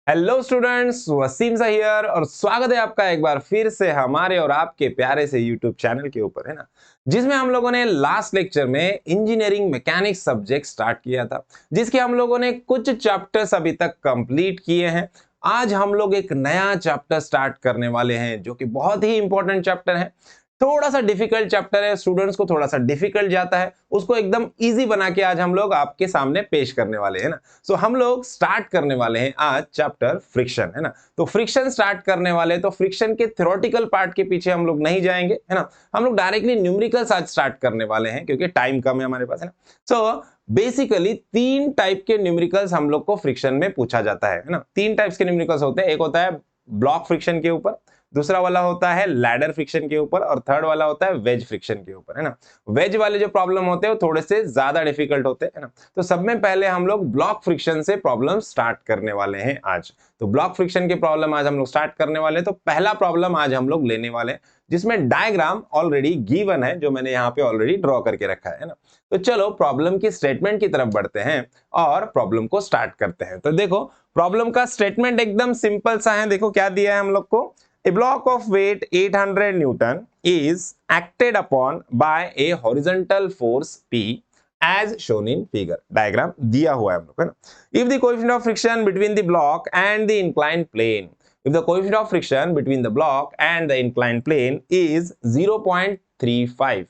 Hello students, Wasim सा here और स्वागत है आपका एक बार फिर से हमारे और आपके प्यारे से यूट्यूब चैनल के ऊपर, है ना, जिसमें हम लोगों ने लास्ट लेक्चर में इंजीनियरिंग मैकेनिक्स सब्जेक्ट स्टार्ट किया था, जिसके हम लोगों ने कुछ चैप्टर्स अभी तक कंप्लीट किए हैं। आज हम लोग एक नया चैप्टर स्टार्ट करने वाले हैं जो कि बहुत ही इंपॉर्टेंट चैप्टर है। थोड़ा सा डिफिकल्ट चैप्टर है, स्टूडेंट्स को थोड़ा सा डिफिकल्ट जाता है, उसको एकदम इजी बना के आज हम लोग आपके सामने पेश करने वाले हैं ना। सो हम लोग स्टार्ट करने वाले हैं आज चैप्टर फ्रिक्शन, है ना। तो फ्रिक्शन स्टार्ट करने वाले, तो फ्रिक्शन के थ्योरेटिकल पार्ट के पीछे हम लोग नहीं जाएंगे, है ना। हम लोग डायरेक्टली न्यूमेरिकल्स आज स्टार्ट करने वाले हैं क्योंकि टाइम कम है हमारे पास, है ना। सो बेसिकली तीन टाइप के न्यूमेरिकल्स हम लोग को फ्रिक्शन में पूछा जाता है ना। तीन टाइप्स के न्यूमेरिकल्स होते हैं। एक होता है ब्लॉक फ्रिक्शन के ऊपर, दूसरा वाला होता है लैडर फ्रिक्शन के ऊपर और थर्ड वाला होता है वेज फ्रिक्शन के ऊपर, है ना। वेज वाले जो प्रॉब्लम होते हैं वो थोड़े से ज्यादा डिफिकल्ट होते हैं ना। तो सब में पहले हम लोग ब्लॉक फ्रिक्शन से प्रॉब्लम स्टार्ट करने वाले हैं आज। तो ब्लॉक फ्रिक्शन की प्रॉब्लम आज हम लोग स्टार्ट करने वाले हैं। तो पहला प्रॉब्लम आज हम लोग लेने वाले हैं जिसमें डायग्राम ऑलरेडी गिवन है, जो मैंने यहाँ पे ऑलरेडी ड्रॉ करके रखा है ना। तो चलो प्रॉब्लम की स्टेटमेंट की तरफ बढ़ते हैं और प्रॉब्लम को स्टार्ट करते हैं। तो देखो प्रॉब्लम का स्टेटमेंट एकदम सिंपल सा है। देखो क्या दिया है हम लोग को। A block of weight 800 Newton is acted upon by a horizontal force P as shown in figure. Diagram दिया हुआ है हम लोग, है ना। If the coefficient of friction between the block and the inclined plane, if the coefficient of friction between the block and the inclined plane is 0.35,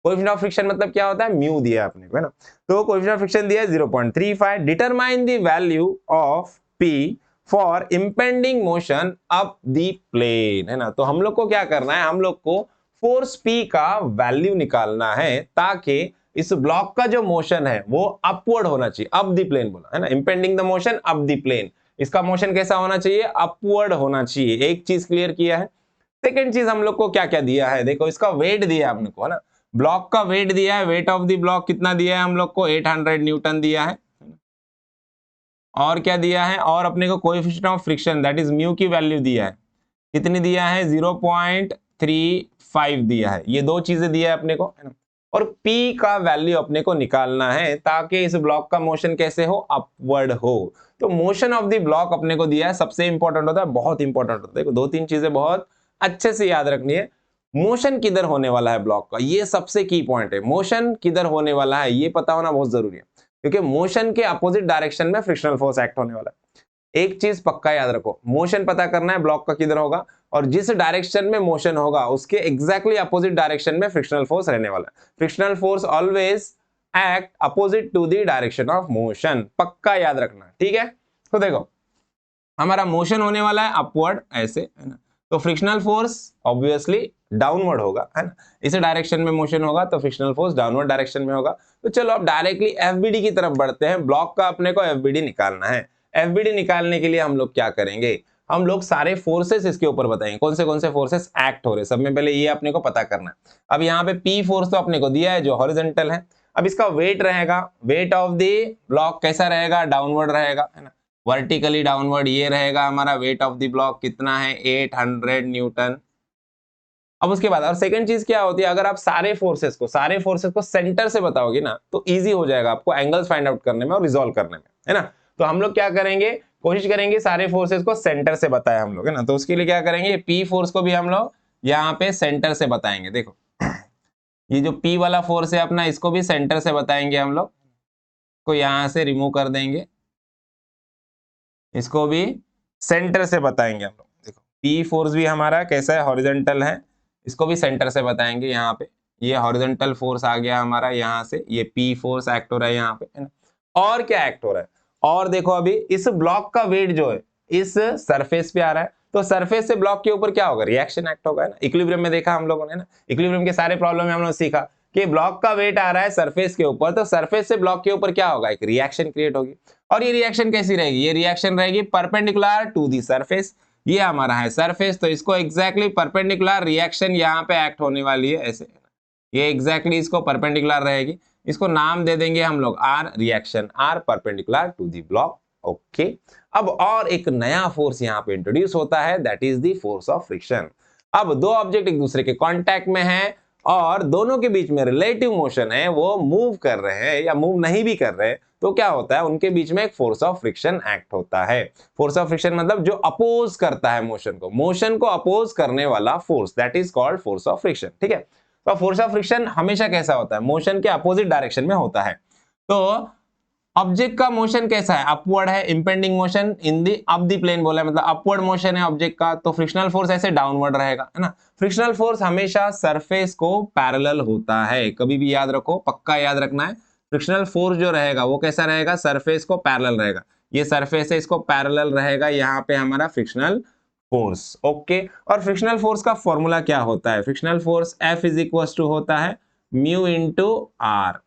coefficient of friction मतलब क्या होता है, म्यू दिया है अपने को, है ना। तो coefficient of friction दिया है 0.35. Determine the value of P for impending motion up the plane, है ना। तो हम लोग को क्या करना है, हम लोग को फोर्स P का वैल्यू निकालना है ताकि इस ब्लॉक का जो मोशन है वो अपवर्ड होना चाहिए, अप दी प्लेन बोला है ना। Impending the motion up the plane, इसका मोशन कैसा होना चाहिए, अपवर्ड होना चाहिए। एक चीज क्लियर किया है। सेकेंड चीज हम लोग को क्या क्या दिया है, देखो इसका वेट दिया है अपने को, है ना। ब्लॉक का वेट दिया है, वेट ऑफ द ब्लॉक कितना दिया है हम लोग को, 800 न्यूटन दिया है। और क्या दिया है, और अपने को coefficient of friction that is mu की वैल्यू दिया है, कितनी दिया है, 0.35 दिया है। ये दो चीजें दिया है अपने को, है ना। और P का वैल्यू अपने को निकालना है ताकि इस ब्लॉक का मोशन कैसे हो, अपवर्ड हो। तो मोशन ऑफ द ब्लॉक अपने को दिया है, सबसे इंपॉर्टेंट होता है, बहुत इंपॉर्टेंट होता है। देखो दो तीन चीजें बहुत अच्छे से याद रखनी है। मोशन किधर होने वाला है ब्लॉक का, ये सबसे की पॉइंट है। मोशन किधर होने वाला है ये पता होना बहुत जरूरी है, क्योंकि मोशन के अपोजिट डायरेक्शन में फ्रिक्शनल फोर्स एक्ट होने वाला है। एक चीज पक्का याद रखो, मोशन पता करना है ब्लॉक का किधर होगा, और जिस डायरेक्शन में मोशन होगा उसके एग्जैक्टली अपोजिट डायरेक्शन में फ्रिक्शनल फोर्स रहने वाला है। Frictional force always act opposite to the direction of motion, पक्का याद रखना, ठीक है। तो देखो हमारा मोशन होने वाला है अपवर्ड, ऐसे, है ना। तो फ्रिक्शनल फोर्स ऑब्वियसली डाउनवर्ड होगा, है ना। इस डायरेक्शन में मोशन होगा तो फ्रिक्शनल फोर्स डाउनवर्ड डायरेक्शन में होगा। तो चलो अब डायरेक्टली एफबीडी की तरफ बढ़ते हैं। ब्लॉक का अपने को एफबीडी निकालना है। एफबीडी निकालने के लिए हम लोग क्या करेंगे, हम लोग सारे फोर्सेस इसके ऊपर बताएंगे, कौन से फोर्सेस एक्ट हो रहे हैं। सब में पहले ये अपने को पता करना है। अब यहाँ पे पी फोर्स तो अपने को दिया है जो हॉरिजॉन्टल है। अब इसका वेट रहेगा, वेट ऑफ द ब्लॉक कैसा रहेगा, डाउनवर्ड रहेगा, है ना। वर्टिकली डाउनवर्ड ये रहेगा हमारा वेट ऑफ द ब्लॉक, कितना है, 800 न्यूटन। अब उसके बाद और सेकंड चीज क्या होती है, अगर आप सारे फोर्सेस को सेंटर से बताओगे ना तो इजी हो जाएगा आपको एंगल्स फाइंड आउट करने में और रिजॉल्व करने में, है ना। तो हम लोग क्या करेंगे, कोशिश करेंगे सारे फोर्सेस को सेंटर से बताए हम लोग, है ना। तो उसके लिए क्या करेंगे, पी फोर्स को भी हम लोग यहाँ पे सेंटर से बताएंगे। देखो ये जो पी वाला फोर्स है अपना, इसको भी सेंटर से बताएंगे हम लोग, को यहां से रिमूव कर देंगे, इसको भी सेंटर से बताएंगे हम लोग। देखो पी फोर्स भी हमारा कैसा है, हॉरिजॉन्टल है, इसको भी सेंटर से बताएंगे। यहाँ पे ये हॉरिजॉन्टल फोर्स आ गया हमारा, यहाँ से ये पी फोर्स एक्ट हो रहा है यहाँ पे, है ना। और क्या एक्ट हो रहा है, और देखो अभी इस ब्लॉक का वेट जो है इस सरफेस पे आ रहा है, तो सरफेस से ब्लॉक के ऊपर क्या होगा, रिएक्शन एक्ट होगा, है ना। इक्विलिब्रियम में देखा हम लोगों ने ना, इक्विलिब्रियम के सारे प्रॉब्लम में हम लोग सीखा कि ब्लॉक का वेट आ रहा है सरफेस के ऊपर, तो सरफेस से ब्लॉक के ऊपर क्या होगा, एक रिएक्शन क्रिएट होगी। और ये रिएक्शन कैसी रहेगी, ये रिएक्शन रहेगी परपेंडिकुलर टू दी सरफेस। ये हमारा है सरफेस, तो इसको एग्जैक्टली परपेंडिकुलर रिएक्शन यहाँ पे एक्ट होने वाली है, ऐसे ये एग्जैक्टली इसको परपेंडिकुलर रहेगी। इसको नाम दे देंगे हम लोग R reaction, R perpendicular to the block, okay. अब और एक नया फोर्स यहाँ पे इंट्रोड्यूस होता है, that is the force of friction. अब दो ऑब्जेक्ट एक दूसरे के कांटेक्ट में हैं और दोनों के बीच में रिलेटिव मोशन है, वो मूव कर रहे हैं या मूव नहीं भी कर रहे हैं, तो क्या होता है, उनके बीच में एक फोर्स ऑफ फ्रिक्शन एक्ट होता है। फोर्स ऑफ फ्रिक्शन मतलब जो अपोज करता है मोशन को अपोज करने वाला force, that is called force of friction. ठीक है, तो फोर्स ऑफ फ्रिक्शन हमेशा कैसा होता है, मोशन के अपोजिट डायरेक्शन में होता है। तो ऑब्जेक्ट का मोशन कैसा है, अपवर्ड है, impending motion in the up the plane बोला है, मतलब अपवर्ड मोशन है ऑब्जेक्ट का, तो फ्रिक्शनल फोर्स ऐसे डाउनवर्ड रहेगा, है ना। फ्रिक्शनल फोर्स हमेशा सरफेस को पैरेलल होता है, कभी भी याद रखो, पक्का याद रखना है। फ्रिक्शनल फोर्स जो रहेगा वो कैसा रहेगा, सरफेस को पैरेलल रहेगा। ये सरफेस है, इसको पैरेलल रहेगा, यहाँ पे हमारा फ्रिक्शनल फोर्स। ओके, और फ्रिक्शनल फोर्स का फॉर्मूला क्या होता है, frictional force F is equal to होता है mu into R.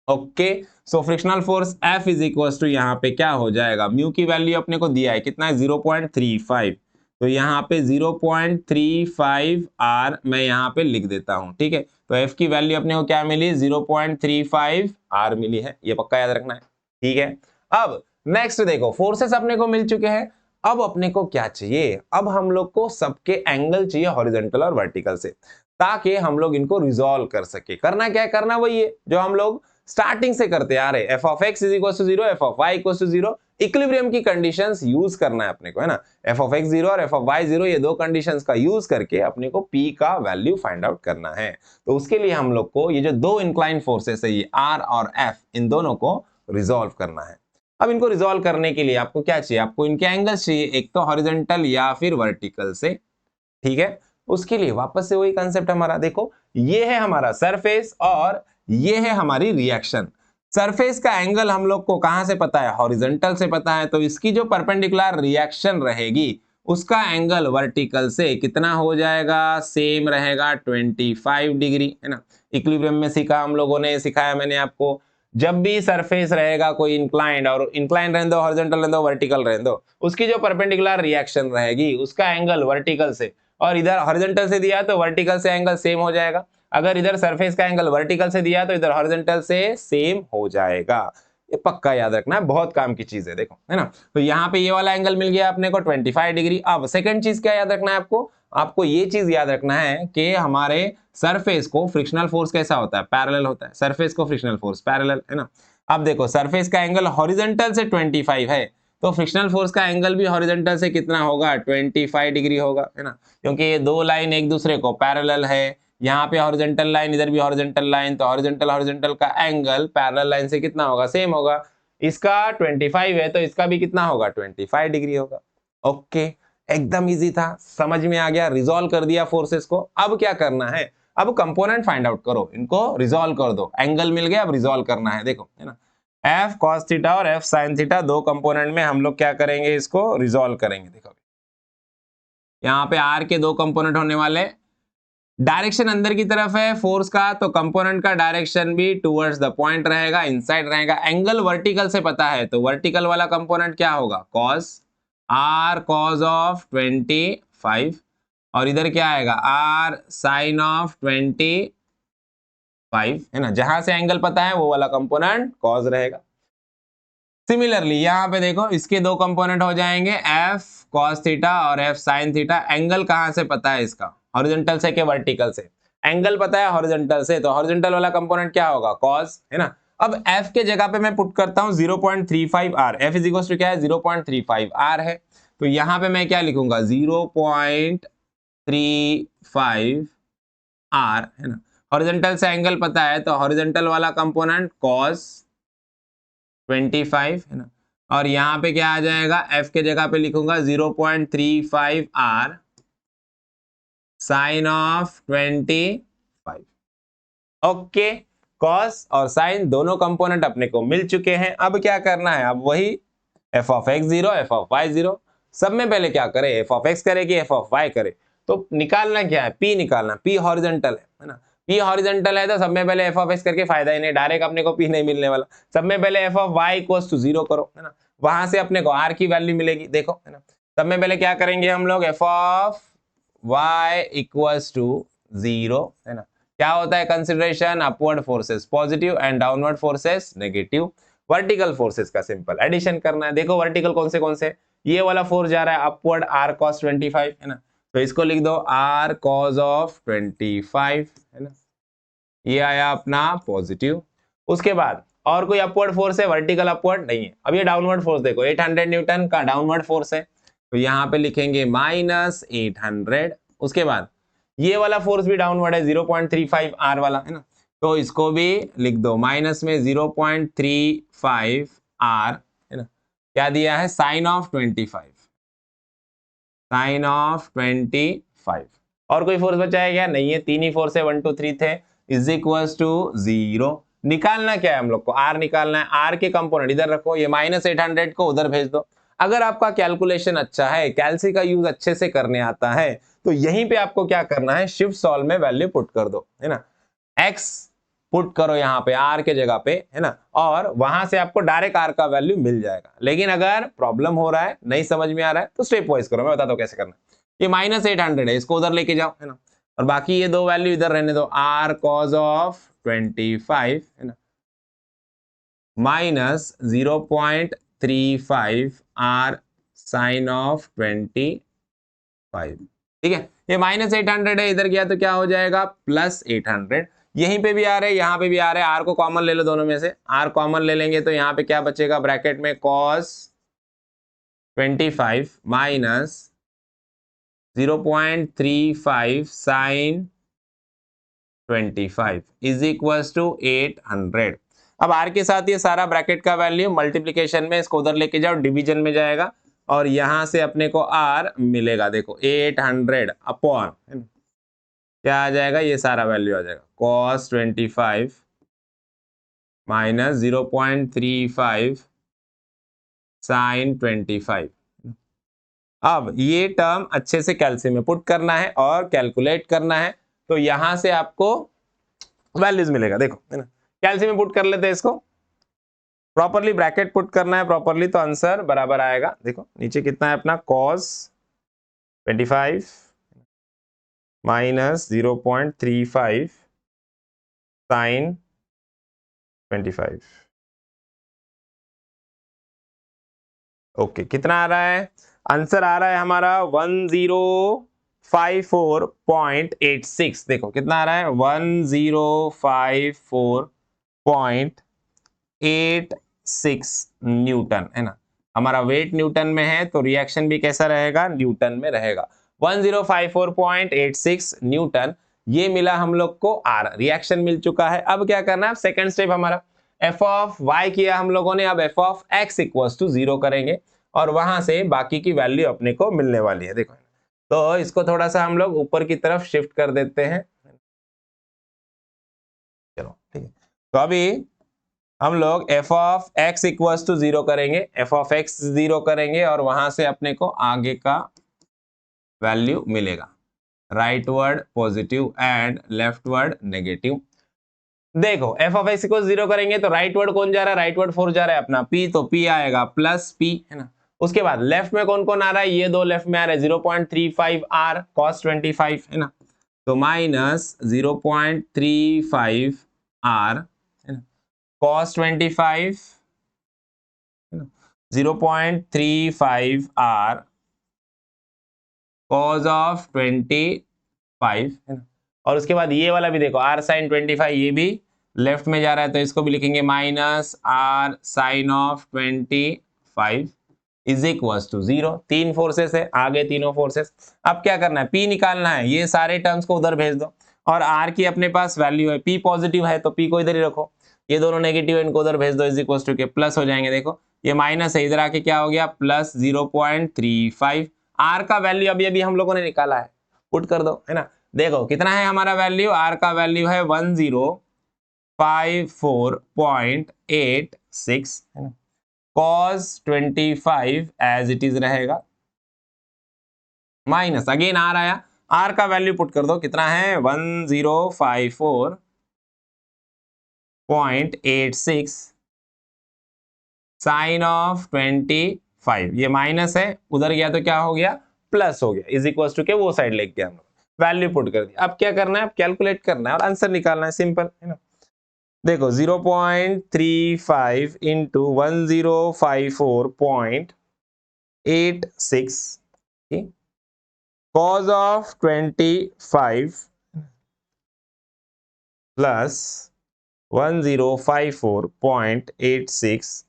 Okay, so frictional force F is equal to यहाँ पे क्या हो जाएगा, म्यू की वैल्यू अपने को दिया है कितना है 0.35, तो यहाँ पे 0.35 R मैं यहाँ पे लिख देता हूँ। ठीक है, तो F की वैल्यू अपने को क्या मिली, 0.35 R मिली है, ये पक्का याद रखना है। ठीक है, अब नेक्स्ट देखो, फोर्सेस अपने को मिल चुके हैं, अब अपने को क्या चाहिए, अब हम लोग को सबके एंगल चाहिए हॉरिजॉन्टल और वर्टिकल से, ताकि हम लोग इनको रिजॉल्व कर सके। करना क्या है, करना वही है जो हम लोग स्टार्टिंग से करते आ रहे, F of X is equal to 0, F of Y equal to 0, equilibrium की कंडीशंस यूज करना है अपने को, है ना। एफ ऑफ एक्स 0 और एफ ऑफ वाई 0, ये दो कंडीशंस का यूज करके अपने को पी का वैल्यू फाइंड आउट करना है। तो उसके लिए हम लोग को ये जो दो इंक्लाइन फोर्सेस है, ये आर और एफ, इन दोनों को रिजॉल्व करना है। अब इनको रिजॉल्व करने के लिए आपको क्या चाहिए, आपको इनके एंगल्स चाहिए, एक तो हॉरिजॉन्टल या फिर वर्टिकल से। ठीक है, उसके लिए वापस से वही कंसेप्ट हमारा, देखो ये है हमारा सरफेस और ये है हमारी रिएक्शन। सरफेस का एंगल हम लोग को कहां से पता है, हॉरिजॉन्टल से पता है, तो इसकी जो परपेंडिकुलर रिएक्शन रहेगी उसका एंगल वर्टिकल से कितना हो जाएगा, सेम रहेगा 25 डिग्री, है ना। इक्विलिब्रियम में सीखा हम लोगों ने, सिखाया मैंने आपको, जब भी सरफेस रहेगा कोई इंक्लाइंड, और इंक्लाइंड रहने दो, हॉरिजॉन्टल रहने दो, वर्टिकल रहने दो, उसकी जो परपेंडिकुलर रिएक्शन रहेगी उसका एंगल वर्टिकल से, और इधर हॉरिजॉन्टल से दिया तो वर्टिकल से एंगल सेम हो जाएगा, अगर इधर सरफेस का एंगल वर्टिकल से दिया तो इधर हॉरिजॉन्टल से सेम हो जाएगा। ये पक्का याद रखना है, बहुत काम की चीज है, देखो, है ना। तो यहाँ पे ये वाला एंगल मिल गया अपने को 25 डिग्री। अब सेकंड चीज क्या याद रखना है आपको, आपको ये चीज याद रखना है कि हमारे सरफेस को फ्रिक्शनल फोर्स कैसा होता है, पैरेलल होता है, सरफेस को फ्रिक्शनल फोर्स पैरेलल, है ना। अब देखो सरफेस का एंगल हॉरिजॉन्टल से 25 है, तो फ्रिक्शनल फोर्स का एंगल भी हॉरिजॉन्टल से कितना होगा, 25 डिग्री होगा, है ना, क्योंकि ये दो लाइन एक दूसरे को पैरेलल है, यहाँ पे हॉरिजॉन्टल लाइन, इधर भी हॉरिजॉन्टल लाइन, तो हॉरिजॉन्टल हॉरिजॉन्टल का एंगल पैरेलल लाइन से कितना होगा, सेम होगा। इसका 25 है तो इसका भी कितना होगा, 25 डिग्री होगा। ओके, एकदम इजी था, समझ में आ गया, रिजॉल्व कर दिया फोर्सेस को। अब क्या करना है, अब कंपोनेंट फाइंड आउट करो, इनको रिजॉल्व कर दो, एंगल मिल गया, अब रिजॉल्व करना है, देखो, है ना। एफ कॉस थीटा और एफ साइन थीटा, दो कंपोनेंट में हम लोग क्या करेंगे, इसको रिजॉल्व करेंगे। देखो यहाँ पे आर के दो कंपोनेंट होने वाले, डायरेक्शन अंदर की तरफ है फोर्स का, तो कंपोनेंट का डायरेक्शन भी टुवर्ड्स द पॉइंट रहेगा, इनसाइड रहेगा। एंगल वर्टिकल से पता है, तो वर्टिकल वाला कंपोनेंट क्या होगा, कॉस, आर कॉस ऑफ 25, और इधर क्या आएगा, आर साइन ऑफ 25, है ना। जहां से एंगल पता है वो वाला कंपोनेंट कॉस रहेगा। सिमिलरली यहाँ पे देखो, इसके दो कंपोनेंट हो जाएंगे, एफ कॉस थीटा और एफ साइन थीटा। एंगल कहां से पता है इसका, हॉरिजॉन्टल से के वर्टिकल से, एंगल पता है हॉरिजॉन्टल से, तो हॉरिजॉन्टल वाला कंपोनेंट क्या होगा, कॉस, है ना। अब एफ के जगह पे मैं पुट करता हूं 0.35 R, F is equal to क्या है, 0.35 आर है, तो यहाँ पे मैं क्या लिखूंगा, 0.35 आर, है ना। हॉरिजॉन्टल से एंगल पता है, तो हॉरिजॉन्टल वाला कंपोनेंट कॉस 25, है ना, और यहाँ पे क्या आ जाएगा, f के जगह पे लिखूंगा 0.35 r sine of 25। Okay, cos और साइन दोनों कंपोनेंट अपने को मिल चुके हैं। अब क्या करना है, अब वही f of x 0, f of y 0, सब में पहले क्या करे, f ऑफ x करे कि f ऑफ y करे, तो निकालना क्या है, p निकालना, p हॉरिजॉन्टल है ना, p हॉरिजॉन्टल है, तो सब में पहले f ऑफ x करके फायदा ही नहीं, डायरेक्ट अपने को p नहीं मिलने वाला, सब में पहले f of y equals to 0 करो, है ना, वहां से अपने को r की वैल्यू मिलेगी, देखो, है ना। सब में पहले क्या करेंगे हम लोग, f of y equals to 0, है ना। क्या होता है consideration, upward forces positive and downward forces negative. Vertical forces का सिंपल एडिशन करना है, देखो वर्टिकल कौन से, ये वाला फोर्स जा रहा है अपवर्ड, r cos 25, है ना, तो इसको लिख दो r cos ऑफ 25, है ना, ये आया अपना पॉजिटिव। उसके बाद और कोई अपवर्ड फोर्स है, वर्टिकल अपवर्ड नहीं है। अब ये डाउनवर्ड फोर्स देखो 800 न्यूटन का डाउनवर्ड फोर्स है, तो यहाँ पे लिखेंगे -800। उसके बाद ये वाला फोर्स भी डाउनवर्ड है 0.35 आर वाला है ना, तो इसको भी लिख दो माइनस में 0.35 आर है ना, क्या दिया है साइन ऑफ 25, साइन ऑफ 25। और कोई फोर्स बचा है क्या? नहीं है, तीन ही फोर्स है 1 2 3 थे, इज इक्वल टू 0। निकालना क्या है हम लोग को? आर निकालना है। आर के कंपोनेंट इधर रखो, ये -800 को उधर भेज दो। अगर आपका कैलकुलेशन अच्छा है, कैलसी का यूज अच्छे से करने आता है, तो यहीं पे आपको क्या करना है, शिफ्ट सॉल्व में वैल्यू पुट कर दो, है ना। एक्स पुट करो यहाँ पे आर के जगह पे, है ना, और वहां से आपको डायरेक्ट आर का वैल्यू मिल जाएगा। लेकिन अगर प्रॉब्लम हो रहा है, नहीं समझ में आ रहा है, तो स्टेप वाइज करो, मैं बताता हूँ कैसे करना है। ये -800 है, इसको उधर लेके जाओ, है ना, और बाकी ये दो वैल्यू इधर रहने दो, आर कॉज ऑफ 25 है ना, -0.35 आर साइन ऑफ 25। ठीक है, ये -800 है, इधर गया तो क्या हो जाएगा +800। यहीं पे भी आ रहे, यहाँ पे भी आ रहे, आर को कॉमन ले लो दोनों में से, आर कॉमन ले लेंगे तो यहाँ पे क्या बचेगा ब्रैकेट में, cos 25 minus 0.35 sine 25 is equal to 800। अब आर के साथ ये सारा ब्रैकेट का वैल्यू मल्टीप्लीकेशन में, इसको उधर लेके जाओ, डिवीजन में जाएगा, और यहां से अपने को आर मिलेगा, देखो 800 अपॉन क्या आ जाएगा, ये सारा वैल्यू आ जाएगा cos 25 माइनस 0.35 साइन 25। अब ये टर्म अच्छे से कैल्सी में पुट करना है और कैलकुलेट करना है, तो यहां से आपको वैल्यूज मिलेगा, देखो है ना, कैल्सी में पुट कर लेते हैं इसको, प्रॉपरली ब्रैकेट पुट करना है प्रॉपरली, तो आंसर बराबर आएगा। देखो नीचे कितना है अपना, cos 25 माइनस 0.35 साइन 25। ओके, कितना आ रहा है आंसर? आ रहा है हमारा 1054.86। देखो कितना आ रहा है, 1054.86 न्यूटन, है ना। हमारा वेट न्यूटन में है, तो रिएक्शन भी कैसा रहेगा, न्यूटन में रहेगा। 1054.86 न्यूटन ये मिला हम लोग को, आर रिएक्शन मिल चुका है। अब क्या करना है, सेकंड स्टेप हमारा एफ ऑफ वाई किया हम लोगों ने, अब F of X equal to 0 करेंगे, और वहां से बाकी की वैल्यू अपने को मिलने वाली है। देखो तो इसको थोड़ा सा हम लोग ऊपर की तरफ शिफ्ट कर देते हैं, चलो ठीक है। तो अभी हम लोग F of X equal to 0 करेंगे, एफ ऑफ एक्स 0 करेंगे, और वहां से अपने को आगे का वैल्यू मिलेगा, right word positive and left word negative. देखो एफ ऑफ एक्स इक्वल 0 करेंगे तो राइट वर्ड कौन जा रहा है, राइट वर्ड 4 जा रहा है अपना, पी, तो पी आएगा प्लस पी, है ना। उसके बाद लेफ्ट में कौन कौन आ रहा है, ये दो लेफ्ट में आ रहा है, 0.35 आर cos 25 है ना, तो माइनस 0.35 आर है ना, cos 25 है ना, 0.35 आर cos ऑफ 25 है ना। और उसके बाद ये वाला भी देखो आर साइन 25, ये भी लेफ्ट में जा रहा है, तो इसको भी लिखेंगे minus R sine of 25 is equal to 0। तीन फोर्सेस है, आगे तीनों फोर्सेस। अब क्या करना है, पी निकालना है, ये सारे टर्म्स को उधर भेज दो, और आर की अपने पास वैल्यू है, पी पॉजिटिव है तो पी को इधर ही रखो, ये दोनों नेगेटिव है इनको उधर भेज दो, इज इक्वल टू के प्लस हो जाएंगे। देखो ये माइनस है, इधर आके क्या हो गया, प्लस 0.35। आर का वैल्यू अभी अभी हम लोगों ने निकाला है, पुट कर दो, है ना। देखो कितना है हमारा वैल्यू, आर का वैल्यू है 1054.86 है ना, cos 25 एज इट इज रहेगा, माइनस अगेन आर आया, आर का वैल्यू पुट कर दो, कितना है 1054.86 साइन ऑफ 25, ये माइनस है, उधर गया तो क्या हो गया, प्लस हो गया, इज इक्वल टू के वो साइड लेके गया, हम लोग वैल्यू पुट कर दी। अब क्या करना है, अब कैलकुलेट करना है और आंसर निकालना है, सिंपल है ना। देखो 0.35 into 1054.86 cos of 25 plus 1054.86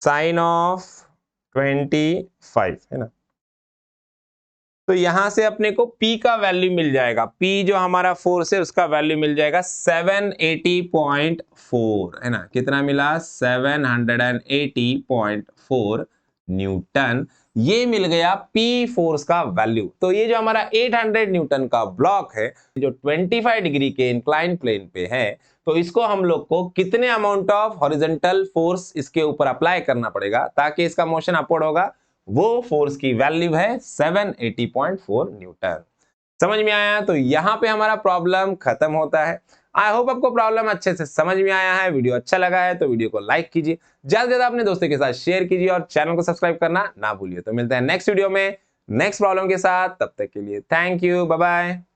sine of 25 है ना। तो यहां से अपने को P का वैल्यू मिल जाएगा, P जो हमारा फोर्स है उसका वैल्यू मिल जाएगा 780.4 है ना। कितना मिला? 780.4 न्यूटन। ये मिल गया P फोर्स का वैल्यू। तो ये जो हमारा 800 न्यूटन का ब्लॉक है जो 25 डिग्री के इंक्लाइन प्लेन पे है, तो इसको हम लोग को कितने अमाउंट ऑफ हॉरिजॉन्टल फोर्स इसके ऊपर अप्लाई करना पड़ेगा ताकि इसका मोशन अपवर्ड होगा, वो फोर्स की वैल्यू है 780.4 न्यूटन। समझ में आया? तो यहां पे हमारा प्रॉब्लम खत्म होता है। आई होप आपको प्रॉब्लम अच्छे से समझ में आया है। वीडियो अच्छा लगा है तो वीडियो को लाइक कीजिए, ज्यादा से ज्यादा अपने दोस्तों के साथ शेयर कीजिए और चैनल को सब्सक्राइब करना ना भूलिए। तो मिलते हैं नेक्स्ट वीडियो में नेक्स्ट प्रॉब्लम के साथ। तब तक के लिए थैंक यू, बाय बाय।